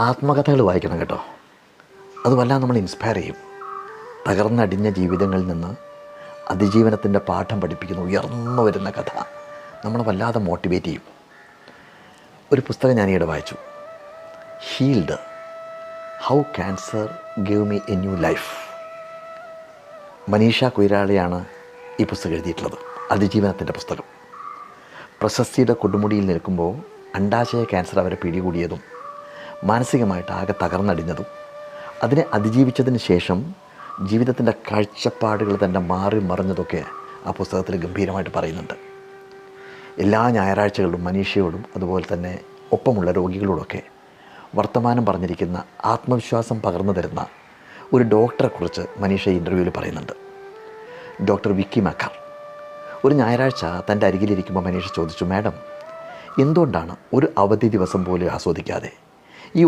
ആത്മകഥകൾ വായിക്കണം കേട്ടോ. അത് വല്ലാതെ നമ്മൾ ഇൻസ്പയർ ചെയ്യും. തകർന്നടിഞ്ഞ ജീവിതങ്ങളിൽ നിന്ന് അതിജീവനത്തിൻ്റെ പാഠം പഠിപ്പിക്കുന്ന ഉയർന്നു വരുന്ന കഥ നമ്മളെ വല്ലാതെ മോട്ടിവേറ്റ് ചെയ്യും. ഒരു പുസ്തകം ഞാനീയിടെ വായിച്ചു, healed, how cancer gave me a new life. Manisha കൊയ്രാളയാണ് ഈ പുസ്തകം എഴുതിയിട്ടുള്ളത്, അതിജീവനത്തിൻ്റെ പുസ്തകം. പ്രശസ്തിയുടെ കൊടുമുടിയിൽ നിൽക്കുമ്പോൾ അണ്ഡാശയ ക്യാൻസർ അവരെ പിടികൂടിയതും മാനസികമായിട്ട് ആകെ തകർന്നടിഞ്ഞതും അതിനെ അതിജീവിച്ചതിന് ശേഷം ജീവിതത്തിൻ്റെ കാഴ്ചപ്പാടുകൾ തന്നെ മാറി മറിഞ്ഞതൊക്കെ ആ പുസ്തകത്തിൽ ഗംഭീരമായിട്ട് പറയുന്നുണ്ട്. എല്ലാ ഞായറാഴ്ചകളിലും മനീഷയോടും അതുപോലെ തന്നെ ഒപ്പമുള്ള രോഗികളോടൊക്കെ വർത്തമാനം പറഞ്ഞിരിക്കുന്ന ആത്മവിശ്വാസം പകർന്നു തരുന്ന ഒരു ഡോക്ടറെക്കുറിച്ച് മനീഷ ഇൻ്റർവ്യൂവിൽ പറയുന്നുണ്ട്. ഡോക്ടർ വിക്കി മക്കാർ. ഒരു ഞായറാഴ്ച തൻ്റെ അരികിലിരിക്കുമ്പോൾ മനീഷ ചോദിച്ചു, മാഡം, എന്തുകൊണ്ടാണ് ഒരു അവധി ദിവസം പോലും ആസ്വദിക്കാതെ